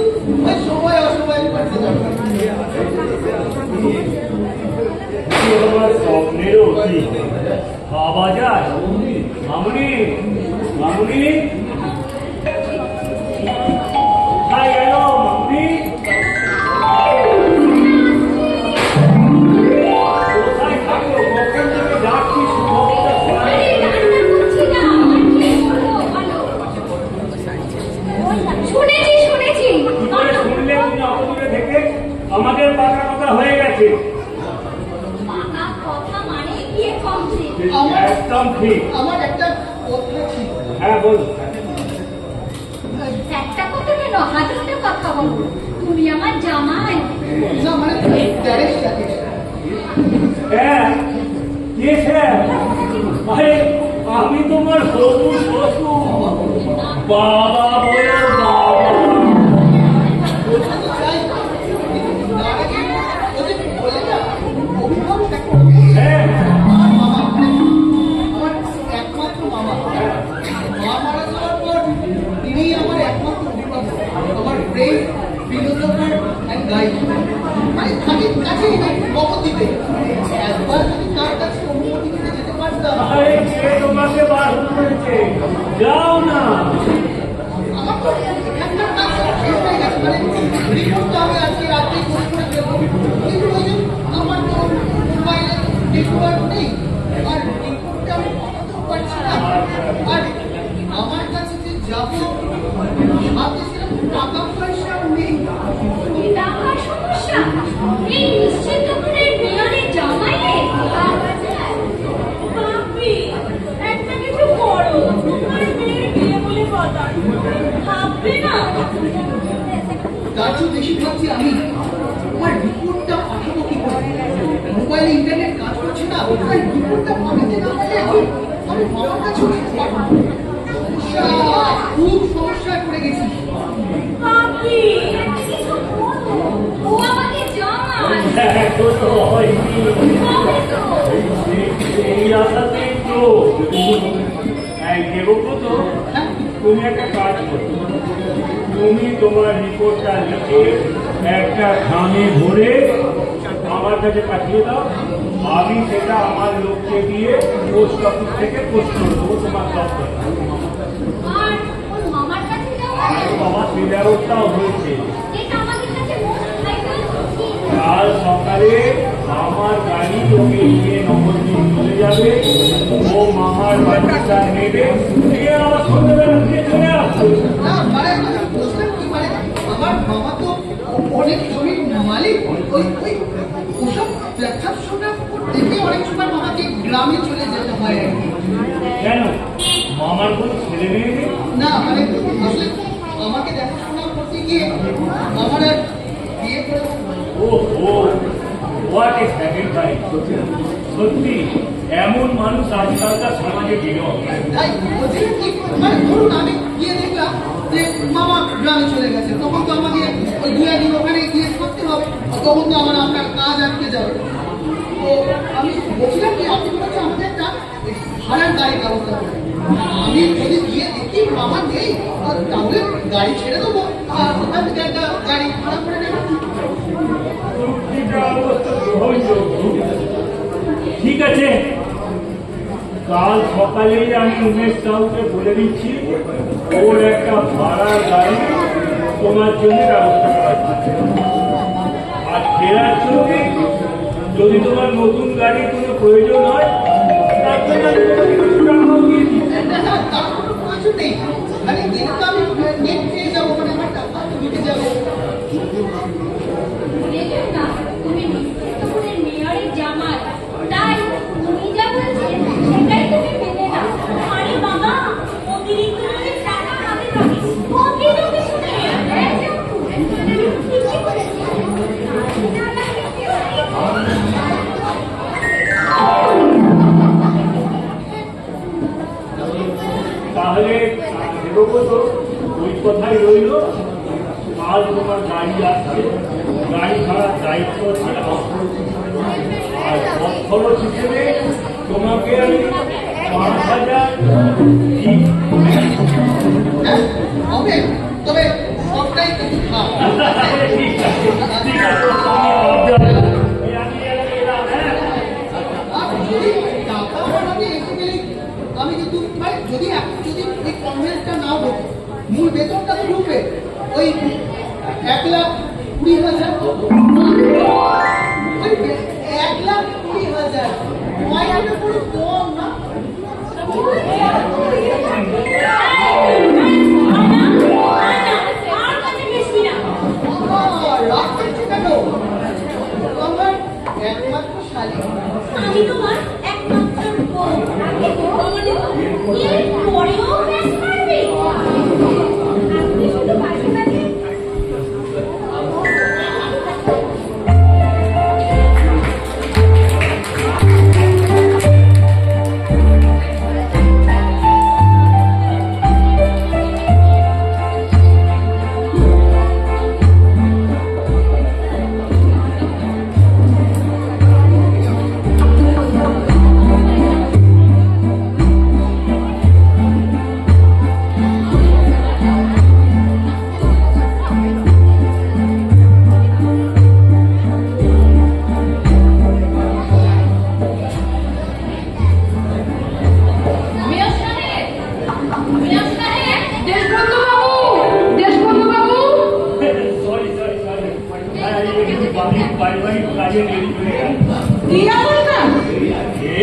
ওই সময় অসময় করতে যাবো। আমার স্বপ্নেরও কি ভাবা যায়? মামুনি, মামুনি, কোথায় গেল মামুনি? কোথায় থাকলো? কখন থেকে ডাকছি, খবরটা শোনা আরে যাচ্ছে রান্না করছি না, আমার শেষ হলো, ভালো। শুনেছি শুনেছি। কি করে শুনলে তুমি অত দূরে থেকে? আমাদের পাকা কথা হয়ে গেছে। পাকা কথা মানে বিয়ে কমপ্লিট। একদম ঠিক। আমার একটা কথা ছিল। হ্যাঁ বল। একটা কথা কেন, হাজারটা কথা বলবো। তুমি আমার জামাই। না মানে ডাইরেক্ট ডাকে। হ্যাঁ, কে স্যার? আরে আমি তোমার হবু শ্বশুর। বাবা বলো বাবা। হ্যাঁ একমাত্র মামা মারা যাওয়ার পর তিনি আমার একমাত্র অভিভাবক, আমার ব্রেন ফিলোসফার অ্যান্ড গাইড। মানে তাকে কাছে নবদ্বীপে একবার যদি তার কাছে অনুমতি নিতে যেতে পারতাম। আরে কে তোমাকে বারণ করেছে? যাও না। আমার তো একটা কাজ শেষ হয়ে গেছে, মানে রিপোর্ট তো আমি আজকে রাত্রেই করে দেবো, কিন্তু ওই যে আমার তো মোবাইলে নেটওয়ার্ক নেই আর রিপোর্টটা আমি পাঠাতেও পারছি না। আর আমার কাছে যে যাবো হাতে সেরকম টাকা পয়সাও নেই। টাকার সমস্যা? এই নিশ্চিত করে মেয়রের জামাইয়ে ভাবি, একটা কিছু করো। তোমার মেয়ের বিয়ে বলে কথা, ভাববে না? তার চেয়ে বেশি ভাবছি আমি আমার রিপোর্টটা পাঠাবো কি করে। মোবাইলে ইন্টারনেট কাজ করছে না, আর রিপোর্টটা পাঠাতে না পারলে আমি মামার কাছে সমস্যা, খুব সমস্যায় পড়ে গেছি। ভাবি, ও আমাকে জামাই। দেখো তো হয়নি। হবে তো। এই আশাতেই তো। এই দেবব্রত, তুমি একটা কাজ করো। তুমি তোমার রিপোর্টটা লিখে একটা খামে ভরে আমার কাছে পাঠিয়ে দাও। আমি সেটা আমার লোককে দিয়ে পোস্ট অফিস থেকে পোস্ট করে দেবো তোমার দপ্তরে। আর ওর মামার কাছে যাওয়া? বাবা সে ব্যবস্থাও হয়েছে। এটা আমাদের কাছে মোস্ট ভাইটাল। কাল সকালে আমার গাড়ি তোকে নিয়ে নবদ্বীপ চলে যাবে। ও মামার বাচ্চা নেবে, নিয়ে আবার সন্ধ্যেবেলা ফিরে চলে আসবে। না মানে বুঝলেন কি, মানে আমার মামা তো অনেক জমির মালিক ওই ওই ওসব দেখাশোনা দেখে অনেক সময় মামাকে গ্রামে চলে যেতে হয় আর কি। কেন মামার কোনো ছেলে মেয়ে নেই? না মানে আসলে আমাকে দেখাশোনা করতে গিয়ে আমার আর বিয়ে করে ও হোয়াট এ স্যাক্রিফাইস! সত্যি এমন মানুষ আজকালকার সমাজে বিরল। তাই বলছিলাম কি মানে ধরুন আমি গিয়ে দেখলাম যে মামা গ্রামে চলে গেছে, তখন তো আমাকে ওই 2 দিন ওখানে গিয়ে থাকতে হবে, তখন তো আমার আপনার কাজ আটকে যাবে। তো আমি বলছিলাম কি আপনি বলছে আমাদের একটা ভাড়ার গাড়ির ব্যবস্থা করে, আমি যদি গিয়ে দেখি মামা নেই তাহলে গাড়ি ছেড়ে দেবো আর ওখান থেকে একটা গাড়ি ভাড়া করে নেবো। ঠিক আছে, কাল সকালেই আমি উমেশ সাউকে বলে দিচ্ছি ওর একটা ভাড়ার গাড়ি তোমার জন্য ব্যবস্থা করা হচ্ছে। আর ফেরার সময় যদি তোমার নতুন গাড়ির কোনো প্রয়োজন হয় তাহলে আমি তোমাকে কিছু টাকাও দিয়ে দিচ্ছি। তার কোনো প্রয়োজন নেই, মানে গেলে তো আমি নেট পেয়ে যাবো, মানে আমার টাকা ঢুকে যাবে। বুঝলেন না, তুমি নিত্যপুরের মেয়রের জামাই, তাই উনি যা বলছেন সেটাই তুমি মেনে নাও। আরে বাবা, অতিরিক্ত করে টাকা হাতে থাকে, ওকে তোকে শুনে কিছু করেছি। তাহলে বেরোবো তো, ওই কথাই রইল। আজ তোমার গাড়ি আসছে, গাড়ি ভাড়ার দায়িত্ব হচ্ছে আমার। আর পথ খরচ হিসেবে তোমাকে আমি 5,000 দিই। হ্যাঁ হবে, তবে সবটাই কিন্তু খাও। ঠিক আছে, ঠিক আছে, তুমি অর্ডার। আমি এলাম, হ্যাঁ। আর যদি টাকা আমাকে এসে গেলে আমি কিন্তু মানে যদি এখন যদি ওই কনভেন্সটা না ঢোকে, মূল বেতনটা তো ঢুকবে ওই 1,20,000, ওই 1,20,000 মাইনে পুরো কম না। রাগ করছে কেন? আমার একমাত্র শালী, আমি তোমার একমাত্র বউ। এর পরেও বেশ পারবে। আপনি শুধু পাশে পাশে পারিবারিক কাজে দেরি হয়ে গেল।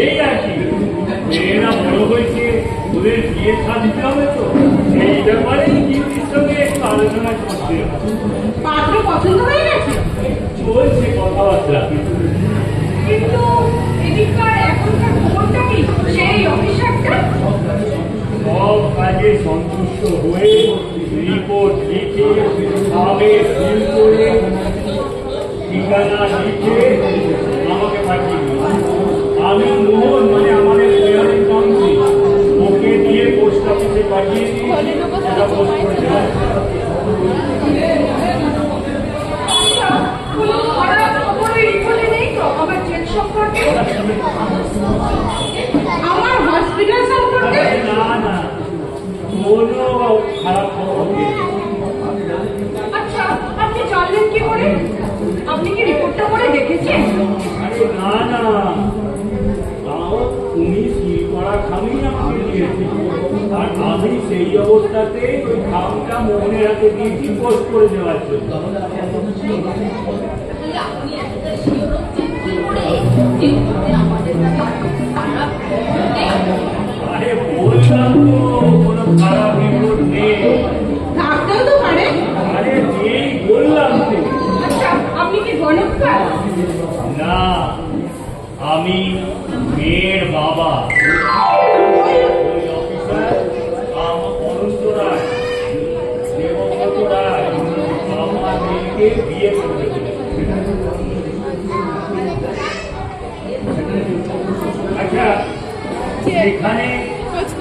এই আর কি, মেয়েরা বড় হয়েছে, ওদের বিয়ে সাজতে হবে তো, সেই ব্যাপারে ডিউটির সঙ্গে একটু আলোচনা করতে পাত্র পছন্দ হয়ে গেছে, চলছে কথাবার্তা। কিন্তু এদিককার এখনকার খবরটা কি সেই অফিসারটা? সব কাজে সন্তুষ্ট হয়ে রিপোর্ট লিখে ভাবে ফিল করে ঠিকানা লিখে আমাকে পাঠিয়ে দিল। আমি মোহন মানে আমাদের মেয়রের কাউন্সিল, ওকে দিয়ে পোস্ট অফিসে পাঠিয়ে দিই, সেটা পোস্ট করে দেওয়া। আচ্ছা, কোনো খারাপ খবর এই রিপোর্টে নেই তো আমার জেল সম্পর্কে, আমার হসপিটাল সম্পর্কে? না না, কোনো খারাপ খবর নেই। আচ্ছা, আপনি জানলেন কি করে? আপনি কি রিপোর্টটা করে দেখেছেন? আরে না না, তাও তুমি সিল করা খামি আমাকে দিয়েছি, আর আমি সেই অবস্থাতে ওই খামটা মোহনের হাতে দিয়েছি পোস্ট করে দেওয়ার জন্য। আপনি এতটা শিওর হচ্ছেন কি করে যে আমাদের কাছে খারাপ নেই? আরে বললাম তো কোনো খারাপ রিপোর্ট নেই। থাকতেও তো পারে। আরে এই বললাম তো। আচ্ছা, আপনি কি আমাকে বিয়ে করতে হবে। আচ্ছা, এখানে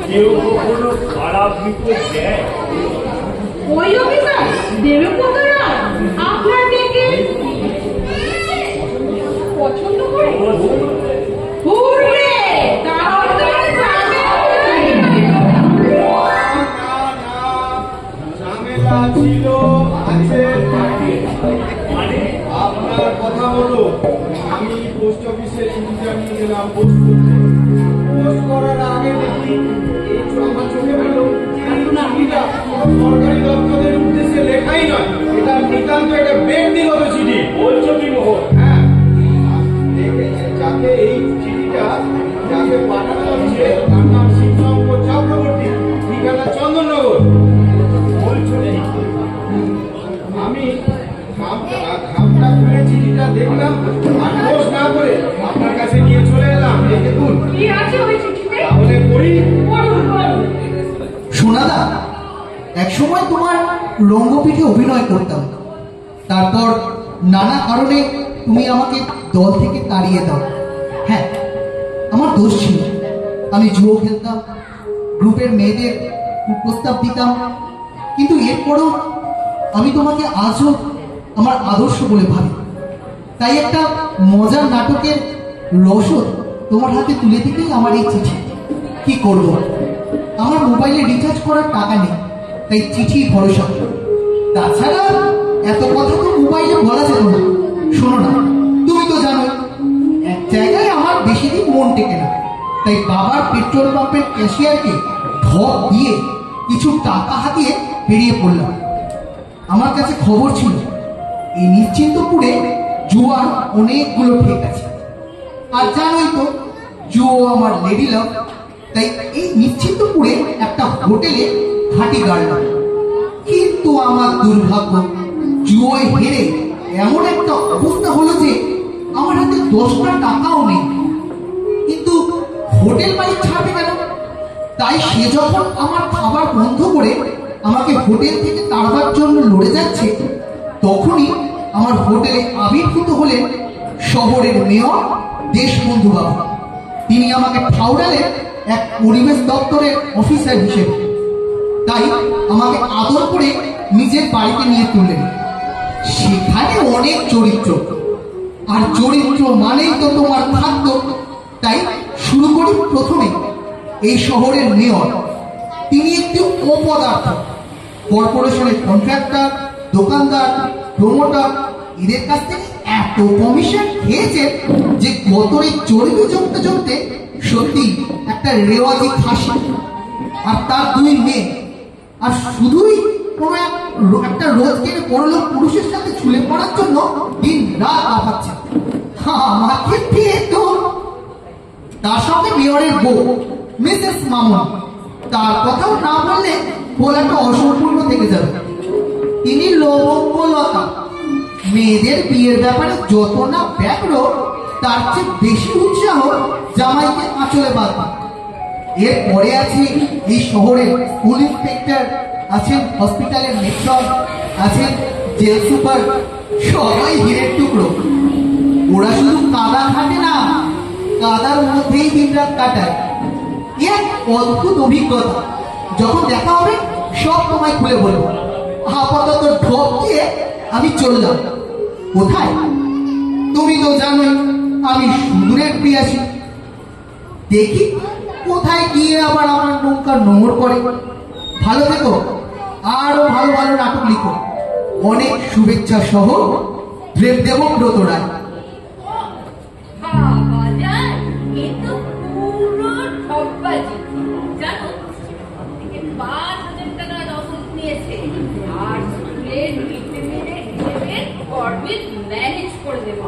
কেউ কোনো খারাপ রিপোর্ট দেয়? ওই অফিসার দেবব্রত রায় আপনার মেয়েকে পছন্দ করে ঘুরবে, তাড়াতাড়ি যাবে। ঝামেলা ছিল আছে। মানে আপনার কথা হলো আমি পোস্ট অফিসে চিঠিটা নিয়ে গেলাম পোস্ট করতে। পোস্ট করার আগে দেখি এই আমার চোখে পেল চিঠিটা সরকারি দপ্তরের উদ্দেশ্যে লেখাই নয়, এটা নিতান্ত একটা ব্যক্তিগত চিঠি। বলছো কি মোহন? হ্যাঁ, যাকে এই চিঠিটা যাকে পাঠানো হচ্ছে তার নাম শিবশঙ্কর চক্রবর্তী, ঠিকানা চন্দননগর। বলছো কি? আমি খামটা খুলে চিঠিটা দেখলাম আর পোস্ট না করে আপনার কাছে নিয়ে চলে এলাম। এই দেখুন, কি আছে ওই চিঠিতে? তাহলে পড়ি। পড়ুন, পড়ুন। সোনাদা, একসময় তোমার রঙ্গপীঠে অভিনয় করতাম, তারপর নানা কারণে তুমি আমাকে দল থেকে তাড়িয়ে দাও। হ্যাঁ, আমার দোষ ছিল। আমি জুয়ো খেলতাম, গ্রুপের মেয়েদের প্রস্তাব দিতাম, কিন্তু এরপরও আমি তোমাকে আজও আমার আদর্শ বলে ভাবি। তাই একটা মজার নাটকের রসদ তোমার হাতে তুলে দিতেই আমার এই চিঠি। কি করব, আমার মোবাইলে রিচার্জ করার টাকা নেই, তাই চিঠি ভরসা। তাছাড়া এত কথা তো মোবাইলে বলা যেত না। শোনো না, তুমি তো জানো এক জায়গায় আমার বেশি দিন মন টেকে না, তাই বাবার পেট্রোল পাম্পের ক্যাশিয়ারকে ঢপ দিয়ে কিছু টাকা হাতিয়ে বেরিয়ে পড়লাম। আমার কাছে খবর ছিল এই নিশ্চিন্তপুরে জুয়ার অনেকগুলো ঠেক আছে, আর জানোই তো জুয়ো আমার লেডি লাভ। তাই এই নিশ্চিন্তপুরে একটা হোটেলে ঘাঁটি গাড়লাম। কিন্তু আমার দুর্ভাগ্য, জুয়োয় হেরে এমন একটা অবস্থা হলো যে আমার হাতে 10টা টাকাও নেই। কিন্তু হোটেল মালিক ছাড়বে কেন? তাই সে যখন আমার খাবার বন্ধ করে আমাকে হোটেল থেকে তাড়বার জন্য লড়ে যাচ্ছে, তখনই আমার হোটেলে আবির্ভূত হলেন শহরের মেয়র দেশবন্ধু বাবু। তিনি আমাকে ঠাউরালেন এক পরিবেশ দপ্তরের অফিসার হিসেবে। তাই আমাকে আদর করে নিজের বাড়িতে নিয়ে তুললেন। সেখানে অনেক চরিত্র, আর চরিত্র মানেই তো তোমার খাদ্য। তাই শুরু করি প্রথমে এই শহরের মেয়র। তিনি একটি অপদার্থ। কর্পোরেশনের কন্ট্রাক্টর, দোকানদার, প্রমোটার এদের কাছ থেকে এত কমিশন খেয়েছেন যে গতরে চর্বি জমতে জমতে সত্যি একটা রেওয়াজি খাসি। আর তার 2 মেয়ে, আর শুধুই কোনো একটা রোজকের বড়লোক পুরুষের সাথে ঝুলে পড়ার জন্য দিন রাত আপাচ্ছে। আমাকে পেয়ে তো। তার সঙ্গে মেয়রের বউ মিসেস মামুন, তার কথাও না বললে বলাটা অসম্পূর্ণ থেকে যাবে। তিনি লবঙ্গলতা। মেয়েদের বিয়ের ব্যাপারে যত না ব্যগ্র, তার চেয়ে বেশি উৎসাহ জামাইকে আঁচলে বাঁধা। এরপরে আছে এই শহরের স্কুল ইন্সপেক্টর, আছেন হসপিটালের মেট্রন, আছেন জেল সুপার, সবাই হীরের টুকরো। ওরা শুধু কাদা খাটে না, কাদার মধ্যেই দিন রাত কাটায়। এক অদ্ভুত অভিজ্ঞতা। যখন দেখা হবে সব তোমায় খুলে বলবো। আপাতত ঢপ দিয়ে আমি চললাম। কোথায়? তুমি তো জানোই আমি সুদূরের প্রিয়াসী। দেখি কোথায় গিয়ে আবার আমার নৌকা নোংর করে। ভালো থেকো, আরো ভালো ভালো নাটক লিখো। অনেক শুভেচ্ছা সহ দেবব্রত রায়। বাজার এ তো পুরো ঠকবাজি। জানো, 5,000 টাকা রসদ নিয়েছে, আর স্কুলের মিড ডে মিলের হিসেবে গড়বিল ম্যানেজ করে দেবো।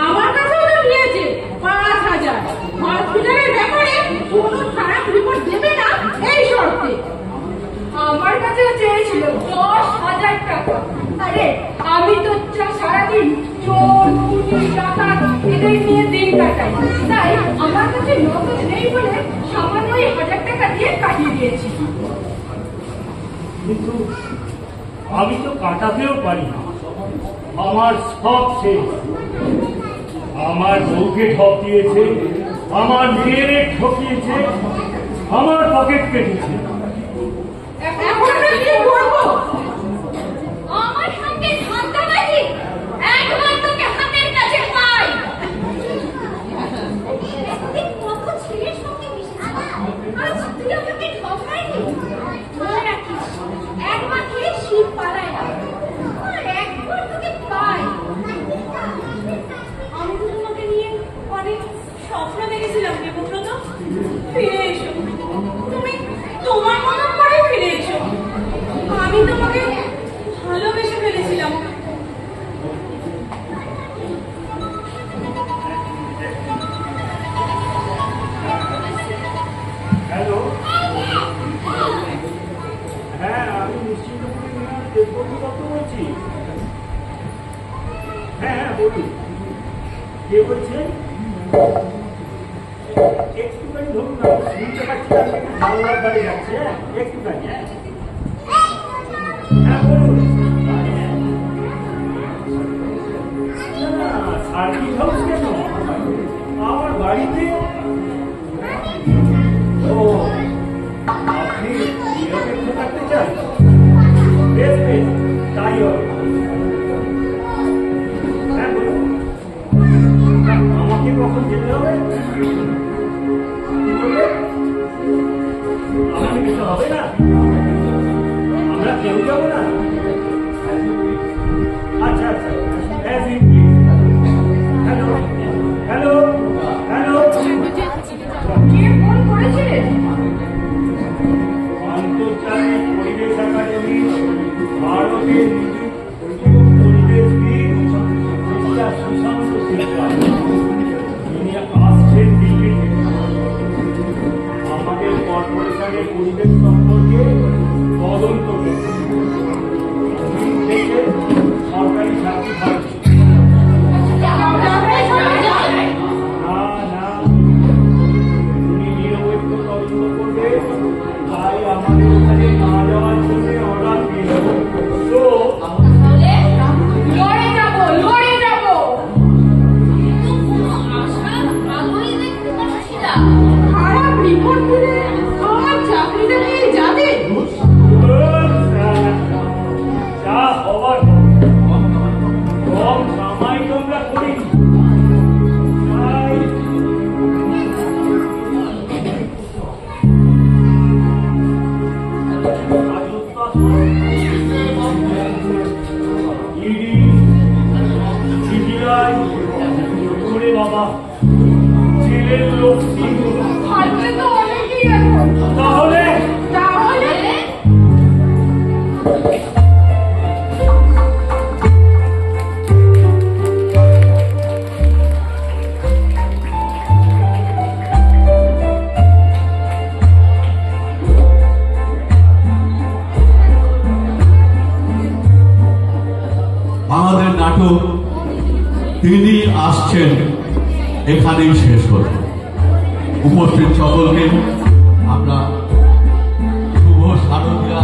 আমার কাছেও তো নিয়েছে 5,000। হসপিটালের ব্যাপারে কোনো খারাপ রিপোর্ট দেবে না এই শর্তে। আমার কাছেও চেয়েছিল 10,000 টাকা। আরে আমি তো সারাদিন চোর, চুরি, ডাকাত এদের নিয়ে দিন কাটাই। তাই আমার কাছে নগদ নেই বলে সামান্য 1,000 টাকা দিয়ে কাটিয়ে দিয়েছি। কিন্তু আমি তো কাটাতেও পারি না। আমার সব শেষ। আমার বউকে ঠক দিয়েছে, আমার মেয়েরে ঠকিয়েছে, আমার পকেট কেটেছে। এখন আমি কি করবো? আমার সঙ্গে ধান্দাবাজি একবার তোকে হাতের কাছে পাই। কত ছেলের সঙ্গে মিশেছি, আজ তুই আমাকে ঠকাইলি। মনে রাখিস, একবার খেলে শীত পালায় না, আর একবার তোকে পাই। আমি তো তোমাকে নিয়ে অনেক স্বপ্ন দেখেছিলাম দেবব্রত। ফিরে এসো, তুমি তোমার মতো করে ফিরে এসো। আমি তোমাকে ভালোবেসে ফেলেছিলাম। হ্যালো, হ্যাঁ আমি নিশ্চিন্তপুরে দেববন্ধু দত্ত বলছি। হ্যাঁ হ্যাঁ বলুন, কে বলছেন? একটুখানি ধরুন না, শুনতে পাচ্ছি না, একটু ধারণার বাড়ি যাচ্ছে। একটুখানি হ্যাঁ বলুন। না সার্কিট হাউস কেন? আমার বাড়িতে। ও আপনি নিরপেক্ষ থাকতে চান? বেশ বেশ, তাই হবে। হ্যাঁ বলুন, আমাকে কখন যেতে হবে? আমাকে যেতে হবে না? আমরা কেউ যাবো না? আচ্ছা আচ্ছা, হ্যালো হ্যালো হ্যালো, কে ফোন করেছে? আন্তর্জাতিক পরিবেশ একাডেমি ভারতের পরিবেশবিদ মিস্টার সুশান্ত সিনহা, তিনি আসছেন দিল্লি থেকে। আমাদের কর্পোরেশনের পরিবেশ সম্পর্কে তদন্ত থেকে সরকারি চাকরি পাচ্ছে। না না, উনি নিরপেক্ষ তদন্ত করবে, তাই আমাদের ওখানে না যাওয়ার জন্য অর্ডার দিল। তো লড়ে যাবো, লড়ে যাবো। কোনো আশার আলোই দেখতে পাচ্ছি না। খারাপ রিপোর্ট দিলে আমার চাকরিটা নিয়ে যাবে। যা হবার কম কামাই তোমরা করিনি, তাই বাবা ছেলের লক্ষ্মী হাতে তো অনেকই এখন। তাহলে তাহলে আমাদের নাটক তিনি আসছেন এখানেই শেষ হল। উপস্থিত সকলকে আমরা শুভ শারদীয়া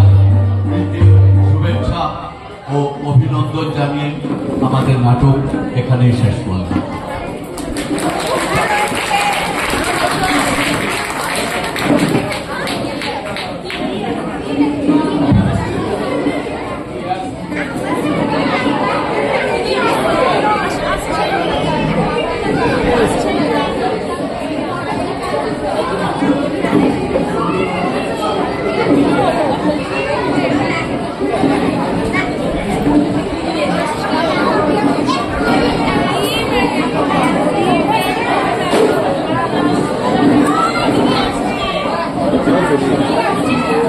শুভেচ্ছা ও অভিনন্দন জানিয়ে আমাদের নাটক এখানেই শেষ করলাম। Thank you.